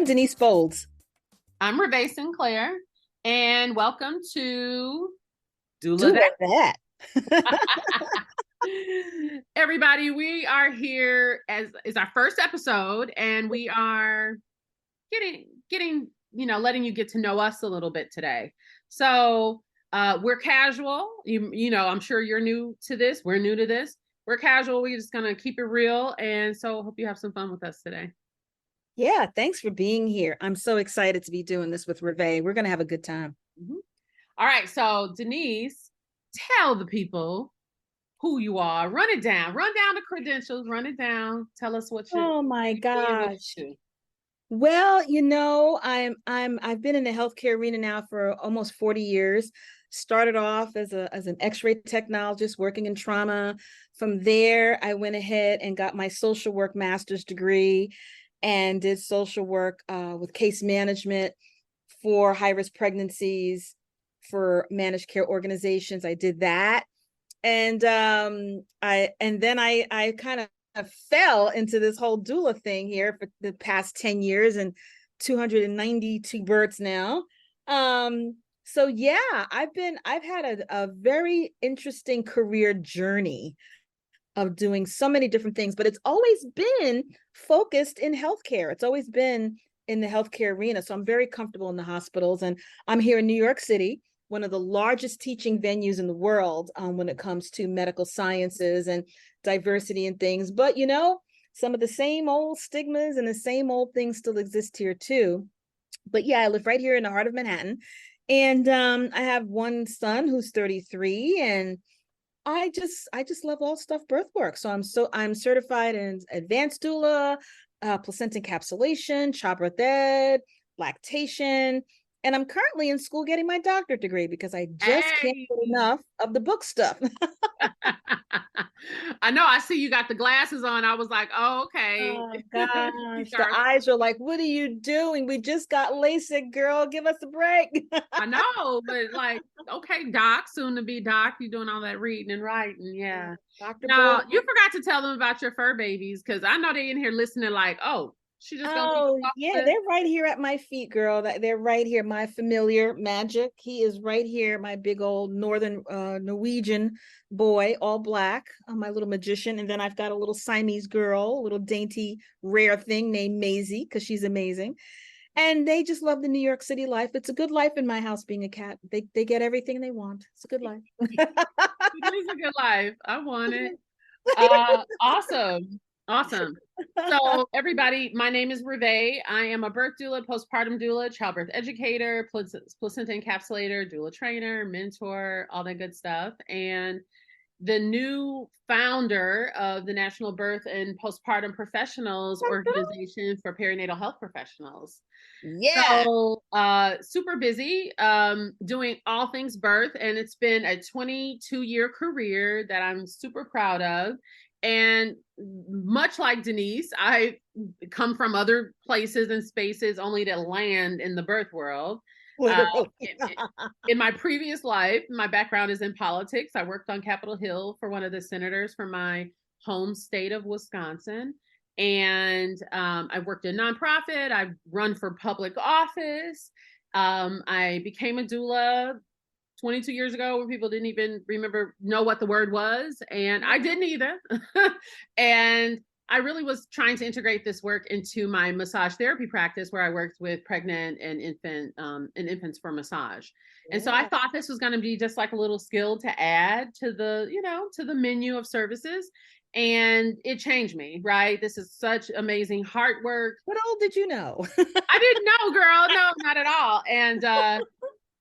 I'm Denise Bolds. I'm Ravae Sinclair, and welcome to Doula Doula that. That. Everybody, we are here as is our first episode, and we are getting letting you get to know us a little bit today. So we're casual. I'm sure you're new to this. We're new to this. We're casual. We're just gonna keep it real, and so hope you have some fun with us today. Yeah, thanks for being here. I'm so excited to be doing this with Ravae. We're going to have a good time. Mhm. All right, so Denise, tell the people who you are. Run it down. Run down the credentials. Run it down. Tell us Oh what my you did, what gosh. you do. Well, I've been in the healthcare arena now for almost 40 years. Started off as an X-ray technologist working in trauma. From there, I went ahead and got my social work master's degree and did social work with case management for high-risk pregnancies for managed care organizations. I did that. And then I kind of fell into this whole doula thing here for the past 10 years and 292 births now. So yeah, I've had a very interesting career journey of doing so many different things, but it's always been focused in healthcare. It's always been in the healthcare arena. So I'm very comfortable in the hospitals, and I'm here in New York City, one of the largest teaching venues in the world when it comes to medical sciences and diversity and things. But some of the same old stigmas and the same old things still exist here too. But yeah, I live right here in the heart of Manhattan, and I have one son who's 33, and I just love all stuff birth work. So I'm certified in advanced doula, placenta encapsulation, childbirth ed, lactation, and I'm currently in school getting my doctorate degree because I just can't Hey. get enough of the book stuff. I know. I see you got the glasses on. I was like, oh, okay. Oh These gosh, the are, eyes are like, what are you doing? We just got LASIK, girl. Give us a break. I know, but like, okay, doc, soon to be doc. You doing all that reading and writing. Yeah. Dr. Now, Bolt. you forgot to tell them about your fur babies because I know they in here listening, like, oh, she just gonna leave Oh, us off yeah, the list. they're right here at my feet, girl. They're right here. My familiar Magic. He is right here, my big old northern Norwegian boy, all black, my little magician. And then I've got a little Siamese girl, a little dainty, rare thing named Maisie, because she's amazing. And they just love the New York City life. It's a good life in my house being a cat. They get everything they want. It's a good life. It is a good life. I want it. Awesome. Awesome. So, everybody, my name is Ravae. I am a birth doula, postpartum doula, childbirth educator, placenta encapsulator, doula trainer, mentor, all that good stuff. And the new founder of the National Birth and Postpartum Professionals Organization for Perinatal Health Professionals. Yeah. So, super busy doing all things birth, and it's been a 22-year career that I'm super proud of. And much like Denise, I come from other places and spaces only to land in the birth world. Uh, Literally. in my previous life, my background is in politics. I worked on Capitol Hill for one of the senators from my home state of Wisconsin. And I worked in nonprofit. I've run for public office. I became a doula 22 years ago when people didn't even know what the word was. And I didn't either. And I really was trying to integrate this work into my massage therapy practice where I worked with pregnant and infants for massage. And so I Yeah. thought this was going to be just like a little skill to add to the menu of services. And it changed me, right? This is such amazing heart work. What old did you know? I didn't know, girl. No, not at all. And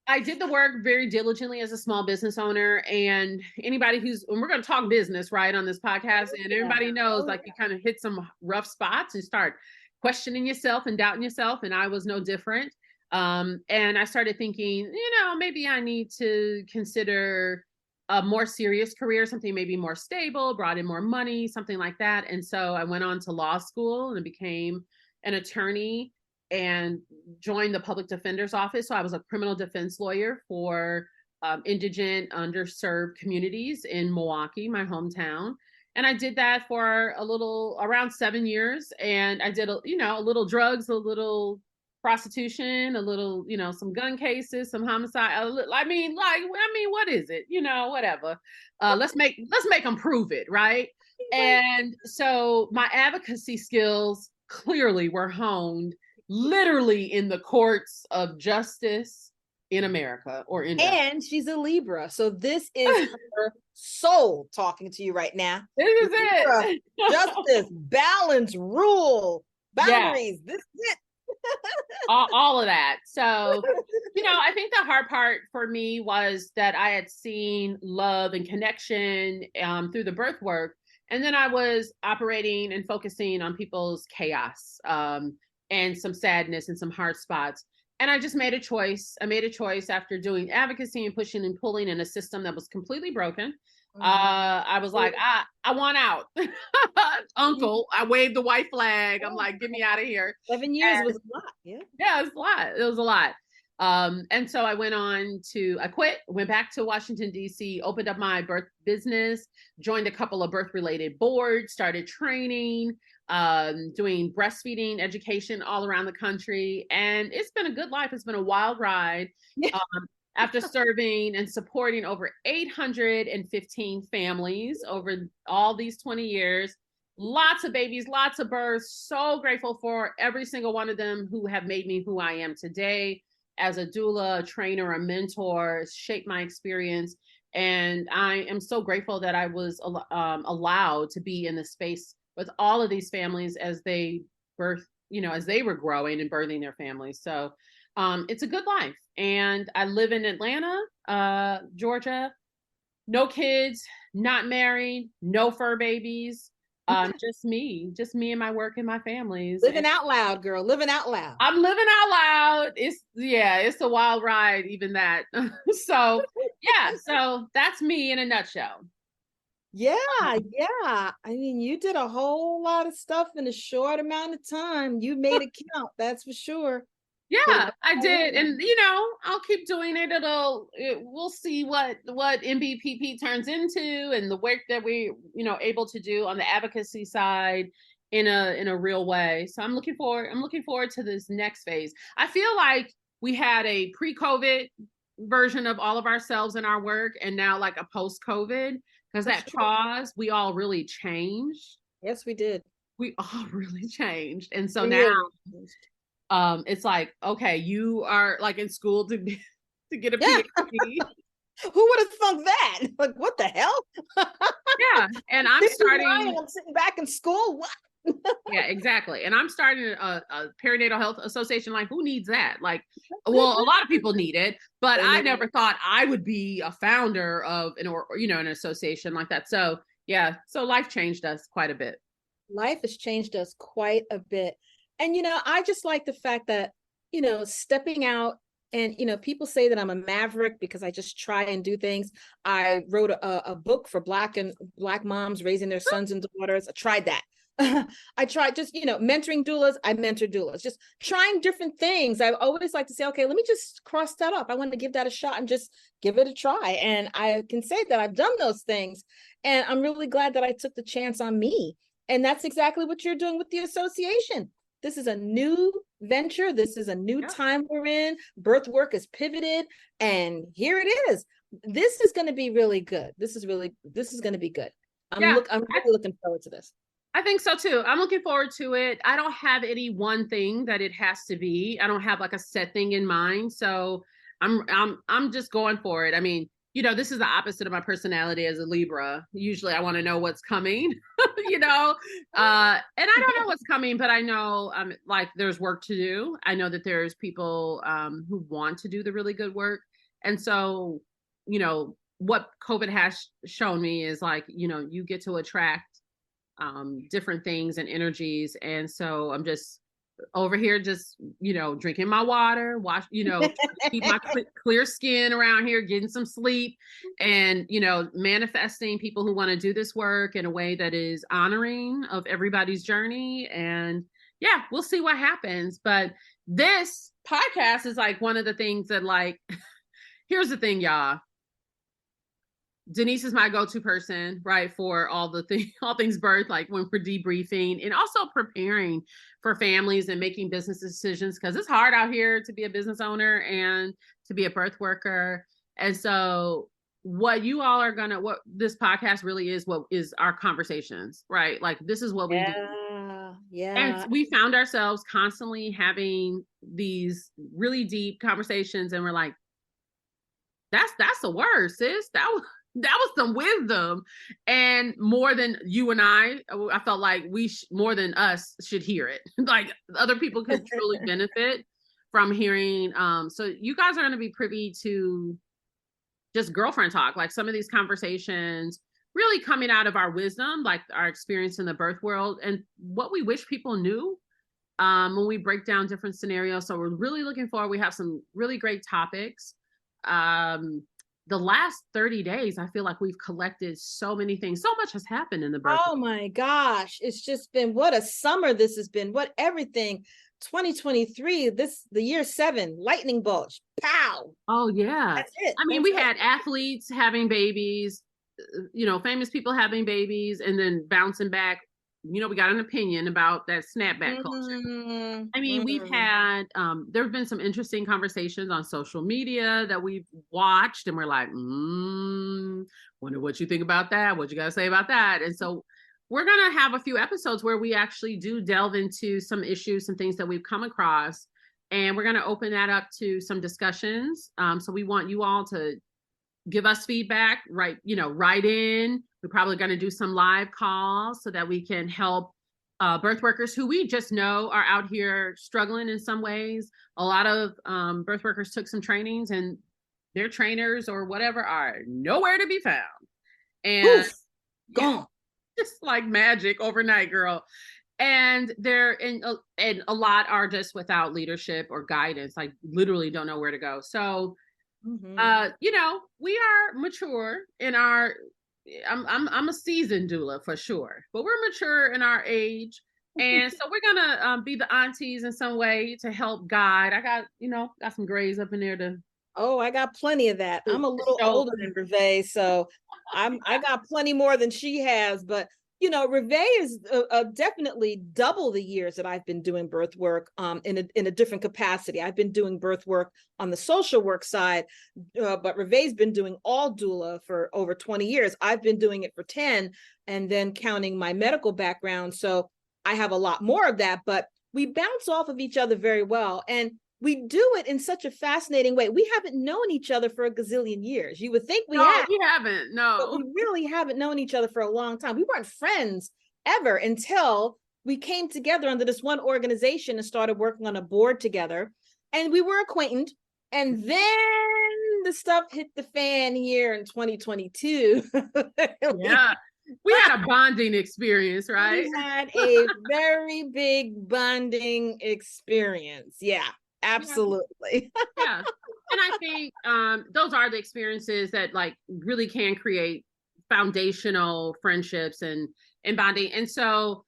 I did the work very diligently as a small business owner. And we're going to talk business, right, on this podcast. And Yeah. everybody knows, Oh, like, you kind of hit some rough spots and start questioning yourself and doubting yourself. And I was no different. And I started thinking, maybe I need to consider a more serious career, something maybe more stable, brought in more money, something like that. And so I went on to law school and became an attorney and joined the public defender's office. So I was a criminal defense lawyer for indigent, underserved communities in Milwaukee, my hometown. And I did that for around 7 years. And I did, a little drugs, a little prostitution, a little, some gun cases, some homicide. What is it? Whatever. Let's make them prove it, right? And so my advocacy skills clearly were honed literally in the courts of justice in America or in And she's a Libra. So this is her soul talking to you right now. This is Libra, it. justice, balance, rule, boundaries. Yeah. This is it. all of that. So, I think the hard part for me was that I had seen love and connection through the birth work. And then I was operating and focusing on people's chaos and some sadness and some hard spots. And I just made a choice. I made a choice after doing advocacy and pushing and pulling in a system that was completely broken. I was like, I want out. Uncle, I waved the white flag. I'm like, get me out of here. 7 years was a lot. Yeah, it was a lot. It was a lot. And so I quit, went back to Washington, D.C., opened up my birth business, joined a couple of birth-related boards, started training, doing breastfeeding education all around the country. And it's been a good life. It's been a wild ride. After serving and supporting over 815 families over all these 20 years, lots of babies, lots of births. So grateful for every single one of them who have made me who I am today as a doula, a trainer, a mentor, shaped my experience. And I am so grateful that I was allowed to be in the space with all of these families as they birth, as they were growing and birthing their families. So it's a good life. And I live in Atlanta, Georgia, no kids, not married, no fur babies. Just me and my work and my families. Living out loud, girl. Living out loud. I'm living out loud. It's a wild ride, even that. So that's me in a nutshell. Yeah. I mean, you did a whole lot of stuff in a short amount of time. You made it count, that's for sure. Yeah, I did. And, I'll keep doing it. We'll see what MBPP turns into and the work that we, able to do on the advocacy side in a real way. So I'm looking forward to this next phase. I feel like we had a pre-COVID version of all of ourselves in our work and now like a post-COVID, because that pause, we all really changed. Yes, we did. We all really changed. And so now it's like, okay, you are like in school to get a PhD. Who would have thunk that? Like, what the hell? Yeah. And I'm sitting back in school. What? Yeah, exactly. And I'm starting a perinatal health association. Like, who needs that? Like, well, a lot of people need it, but I never thought I would be a founder of an association like that. So yeah, so life changed us quite a bit. Life has changed us quite a bit. And, I just like the fact that, stepping out and, people say that I'm a maverick because I just try and do things. I wrote a book for Black moms raising their sons and daughters. I tried that. I tried just, mentoring doulas. I mentor doulas, just trying different things. I always like to say, okay, let me just cross that off. I want to give that a shot and just give it a try. And I can say that I've done those things. And I'm really glad that I took the chance on me. And that's exactly what you're doing with the association. This is a new venture. This is a new time we're in. Birth work is pivoted. And here it is. This is going to be really good. This is going to be good. I'm really looking forward to this. I think so too. I'm looking forward to it. I don't have any one thing that it has to be. I don't have like a set thing in mind. So I'm just going for it. I mean, this is the opposite of my personality as a Libra. Usually I want to know what's coming, and I don't know what's coming, but I know like there's work to do. I know that there's people who want to do the really good work. And so, what COVID has shown me is like, you get to attract different things and energies. And so I'm just over here, just, drinking my water, keep my clear skin around here, getting some sleep and, manifesting people who want to do this work in a way that is honoring of everybody's journey. And yeah, we'll see what happens. But this podcast is like one of the things that like, here's the thing, y'all. Denise is my go-to person, right, for all things birth, like when we're debriefing and also preparing for families and making business decisions, because it's hard out here to be a business owner and to be a birth worker. And so what you all are gonna, what this podcast really is, what is our conversations, right? Like this is what we do. Yeah, And yeah. we found ourselves constantly having these really deep conversations, and we're like, that's the word, sis. That was some wisdom, and more than you and I felt like more than us should hear it. Like other people could truly benefit from hearing. So you guys are going to be privy to just girlfriend talk, like some of these conversations really coming out of our wisdom, like our experience in the birth world and what we wish people knew when we break down different scenarios. So we're really looking forward. We have some really great topics. The last 30 days, I feel like we've collected so many things. So much has happened in the birth. Oh my gosh. It's just been what a summer this has been. What everything. 2023, the year 7, lightning bolt. Pow. Oh yeah. That's it. I mean, we had athletes having babies, famous people having babies and then bouncing back. We got an opinion about that snapback culture. I mean, we've had, there have been some interesting conversations on social media that we've watched and we're like, wonder what you think about that. What you got to say about that? And so we're going to have a few episodes where we actually do delve into some issues, some things that we've come across, and we're going to open that up to some discussions. So we want you all to give us feedback, write in. We're probably going to do some live calls so that we can help birth workers who we just know are out here struggling in some ways. A lot of birth workers took some trainings and their trainers or whatever are nowhere to be found. And poof, gone. Just like magic overnight, girl. And and a lot are just without leadership or guidance, like literally don't know where to go. So we are mature in our I'm a seasoned doula for sure, but we're mature in our age. And so we're gonna be the aunties in some way to help guide. I got some grays up in there to I got plenty of that. I'm a little older than Ravae, so I got plenty more than she has. But Ravae is definitely double the years that I've been doing birth work in a different capacity. I've been doing birth work on the social work side, but Ravae's been doing all doula for over 20 years. I've been doing it for 10, and then counting my medical background. So I have a lot more of that, but we bounce off of each other very well. And we do it in such a fascinating way. We haven't known each other for a gazillion years. You would think we have. We haven't. No. But we really haven't known each other for a long time. We weren't friends ever until we came together under this one organization and started working on a board together. And we were acquainted. And then the stuff hit the fan here in 2022. Yeah. We had a bonding experience, right? We had a very big bonding experience. Yeah. Absolutely. Yeah. And I think those are the experiences that like really can create foundational friendships and bonding. And so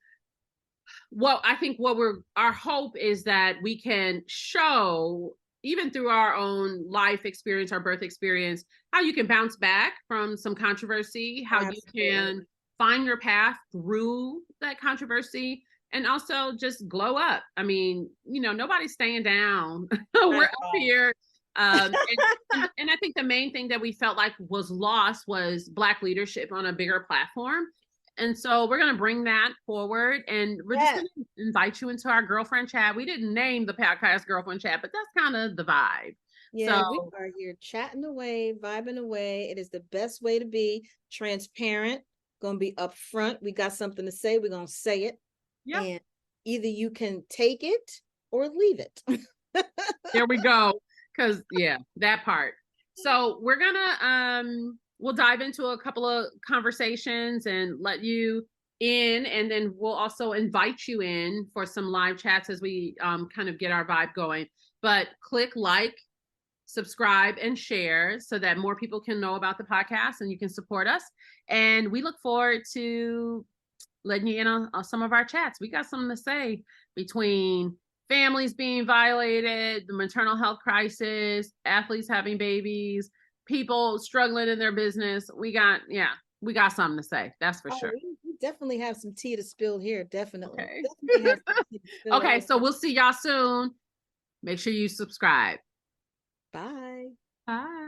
our hope is that we can show, even through our own life experience, our birth experience, how you can bounce back from some controversy, how you can find your path through that controversy, and also just glow up. I mean, nobody's staying down. We're up here. And I think the main thing that we felt like was lost was Black leadership on a bigger platform. And so we're going to bring that forward, and we're just going to invite you into our girlfriend chat. We didn't name the podcast girlfriend chat, but that's kind of the vibe. Yeah, so we are here chatting away, vibing away. It is the best way to be. Transparent, going to be upfront. We got something to say, we're going to say it. Yeah. And either you can take it or leave it. There we go. Because that part. So we're gonna we'll dive into a couple of conversations and let you in, and then we'll also invite you in for some live chats as we kind of get our vibe going. But click like, subscribe, and share so that more people can know about the podcast and you can support us. And we look forward to letting you in on some of our chats. We got something to say between families being violated, the maternal health crisis, athletes having babies, people struggling in their business, we got something to say. That's for Oh, sure. we definitely have some tea to spill here. Definitely. Okay. Definitely have some tea to spill Okay, over. so we'll see y'all soon. Make sure you subscribe. Bye. Bye.